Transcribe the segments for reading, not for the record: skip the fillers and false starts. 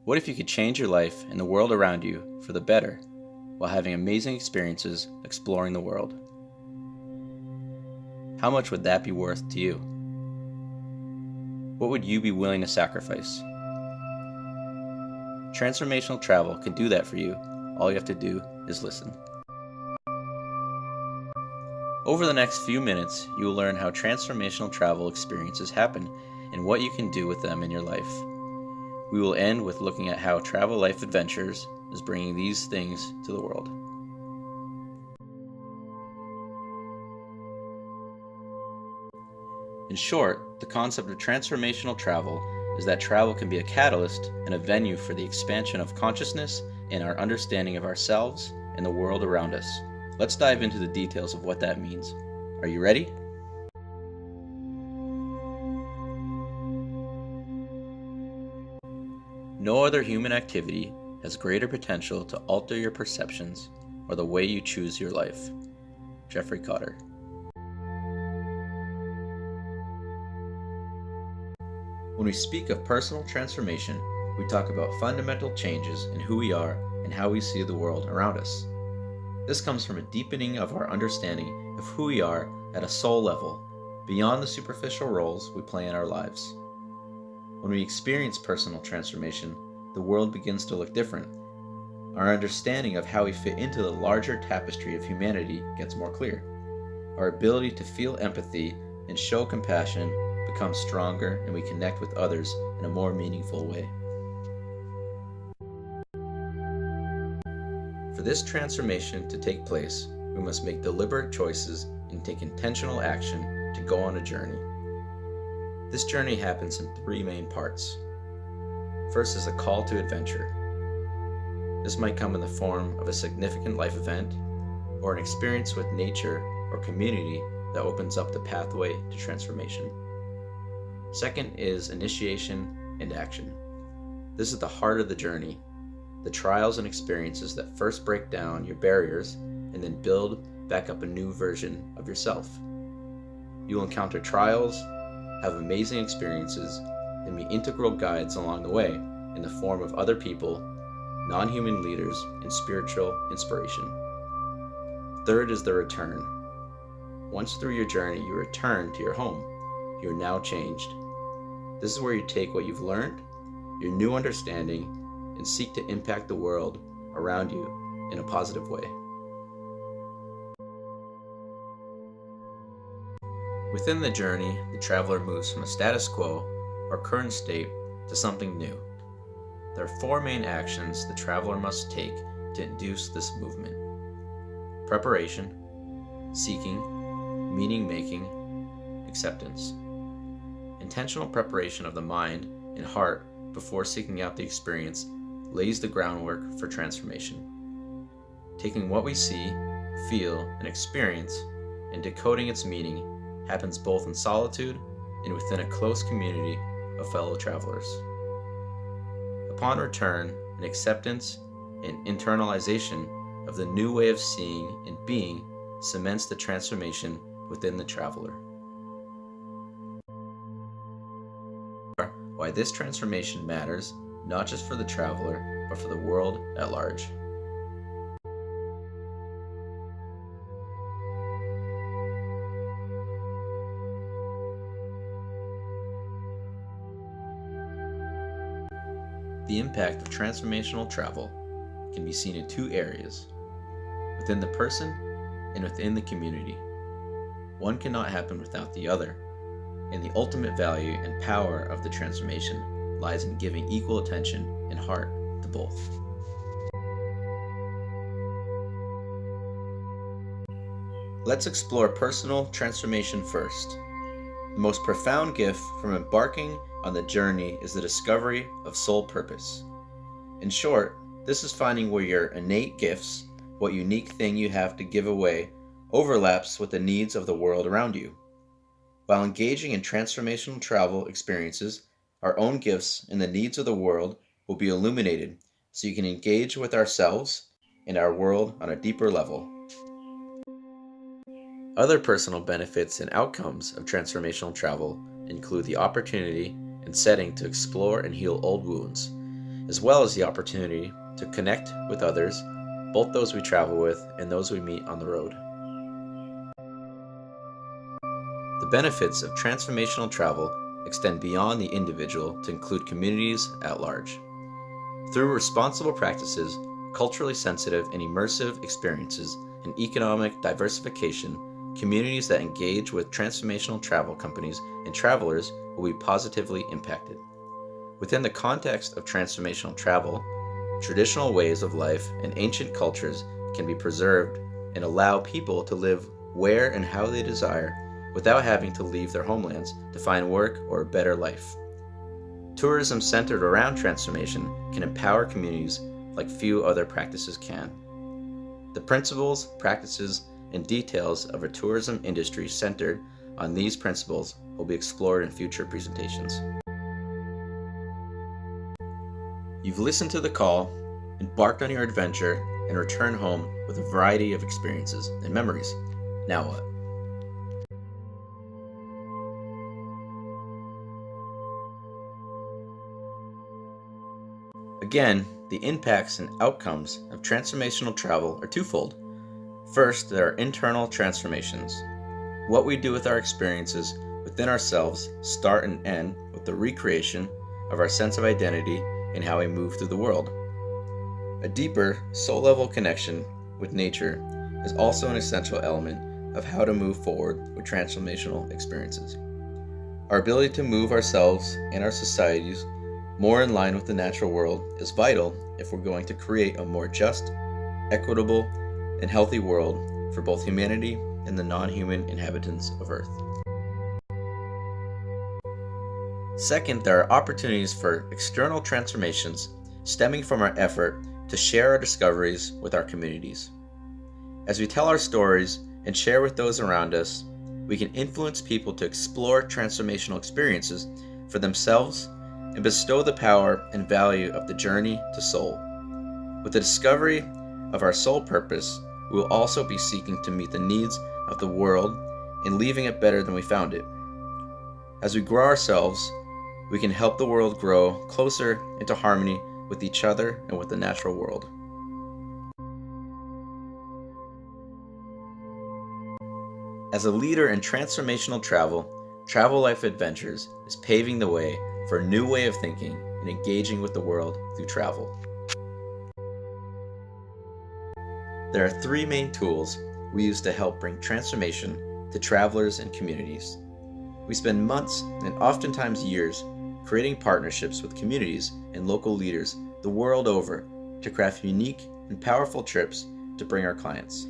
What if you could change your life and the world around you for the better while having amazing experiences exploring the world? How much would that be worth to you? What would you be willing to sacrifice? Transformational travel can do that for you. All you have to do is listen. Over the next few minutes, you will learn how transformational travel experiences happen and what you can do with them in your life. We will end with looking at how Travel Life Adventures is bringing these things to the world. In short, the concept of transformational travel is that travel can be a catalyst and a venue for the expansion of consciousness and our understanding of ourselves and the world around us. Let's dive into the details of what that means. Are you ready? No other human activity has greater potential to alter your perceptions or the way you choose your life. Jeffrey Cotter. When we speak of personal transformation, we talk about fundamental changes in who we are and how we see the world around us. This comes from a deepening of our understanding of who we are at a soul level, beyond the superficial roles we play in our lives. When we experience personal transformation, the world begins to look different. Our understanding of how we fit into the larger tapestry of humanity gets more clear. Our ability to feel empathy and show compassion becomes stronger, and we connect with others in a more meaningful way. For this transformation to take place, we must make deliberate choices and take intentional action to go on a journey. This journey happens in three main parts. First is a call to adventure. This might come in the form of a significant life event or an experience with nature or community that opens up the pathway to transformation. Second is initiation and action. This is the heart of the journey, the trials and experiences that first break down your barriers and then build back up a new version of yourself. You will encounter trials, have amazing experiences, and be integral guides along the way in the form of other people, non-human leaders, and spiritual inspiration. Third is the return. Once through your journey, you return to your home. You are now changed. This is where you take what you've learned, your new understanding, and seek to impact the world around you in a positive way. Within the journey, the traveler moves from a status quo or current state to something new. There are four main actions the traveler must take to induce this movement: preparation, seeking, meaning-making, acceptance. Intentional preparation of the mind and heart before seeking out the experience lays the groundwork for transformation. Taking what we see, feel, and experience and decoding its meaning happens both in solitude and within a close community of fellow travelers. Upon return, an acceptance and internalization of the new way of seeing and being cements the transformation within the traveler. Why this transformation matters, not just for the traveler, but for the world at large. The impact of transformational travel can be seen in two areas: within the person and within the community. One cannot happen without the other, and the ultimate value and power of the transformation lies in giving equal attention and heart to both. Let's explore personal transformation first. The most profound gift from embarking on the journey is the discovery of soul purpose. In short, this is finding where your innate gifts, what unique thing you have to give away, overlaps with the needs of the world around you. While engaging in transformational travel experiences, our own gifts and the needs of the world will be illuminated so you can engage with ourselves and our world on a deeper level. Other personal benefits and outcomes of transformational travel include the opportunity and setting to explore and heal old wounds, as well as the opportunity to connect with others, both those we travel with and those we meet on the road. The benefits of transformational travel extend beyond the individual to include communities at large. Through responsible practices, culturally sensitive and immersive experiences, and economic diversification, communities that engage with transformational travel companies and travelers will be positively impacted. Within the context of transformational travel, traditional ways of life and ancient cultures can be preserved and allow people to live where and how they desire without having to leave their homelands to find work or a better life. Tourism centered around transformation can empower communities like few other practices can. The principles, practices, and details of a tourism industry centered on these principles will be explored in future presentations. You've listened to the call, embarked on your adventure, and returned home with a variety of experiences and memories. Now what? Again, the impacts and outcomes of transformational travel are twofold. First, there are internal transformations. What we do with our experiences within ourselves start and end with the recreation of our sense of identity and how we move through the world. A deeper, soul-level connection with nature is also an essential element of how to move forward with transformational experiences. Our ability to move ourselves and our societies more in line with the natural world is vital if we're going to create a more just, equitable, and healthy world for both humanity and the non-human inhabitants of Earth. Second, there are opportunities for external transformations stemming from our effort to share our discoveries with our communities. As we tell our stories and share with those around us, we can influence people to explore transformational experiences for themselves and bestow the power and value of the journey to soul. With the discovery of our soul purpose, we will also be seeking to meet the needs of the world and leaving it better than we found it. As we grow ourselves, we can help the world grow closer into harmony with each other and with the natural world. As a leader in transformational travel, Travel Life Adventures is paving the way for a new way of thinking and engaging with the world through travel. There are three main tools we use to help bring transformation to travelers and communities. We spend months and oftentimes years creating partnerships with communities and local leaders the world over to craft unique and powerful trips to bring our clients.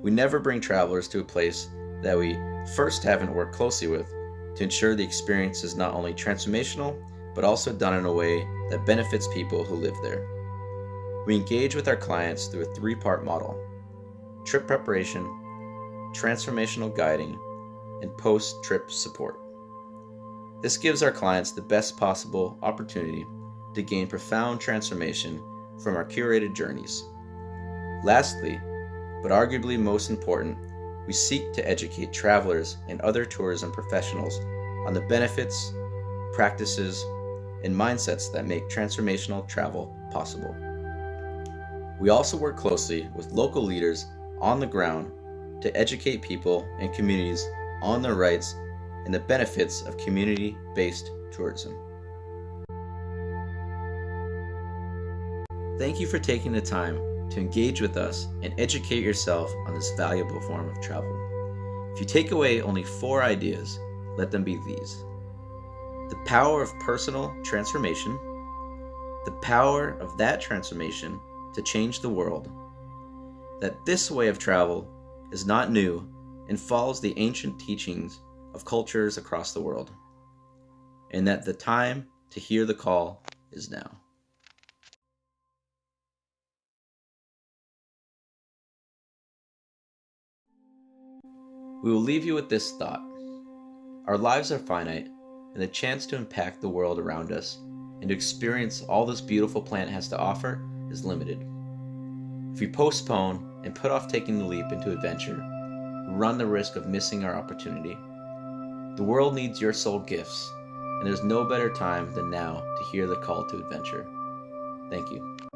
We never bring travelers to a place that we first haven't worked closely with to ensure the experience is not only transformational, but also done in a way that benefits people who live there. We engage with our clients through a three-part model: trip preparation, transformational guiding, and post-trip support. This gives our clients the best possible opportunity to gain profound transformation from our curated journeys. Lastly, but arguably most important, we seek to educate travelers and other tourism professionals on the benefits, practices, and mindsets that make transformational travel possible. We also work closely with local leaders on the ground to educate people and communities on their rights and the benefits of community-based tourism. Thank you for taking the time to engage with us and educate yourself on this valuable form of travel. If you take away only 4 ideas, let them be these: the power of personal transformation, the power of that transformation to change the world, that this way of travel is not new and follows the ancient teachings of cultures across the world, and that the time to hear the call is now. We will leave you with this thought: our lives are finite, and the chance to impact the world around us and to experience all this beautiful planet has to offer is limited. If we postpone and put off taking the leap into adventure, we run the risk of missing our opportunity. The world needs your soul gifts, and there's no better time than now to hear the call to adventure. Thank you.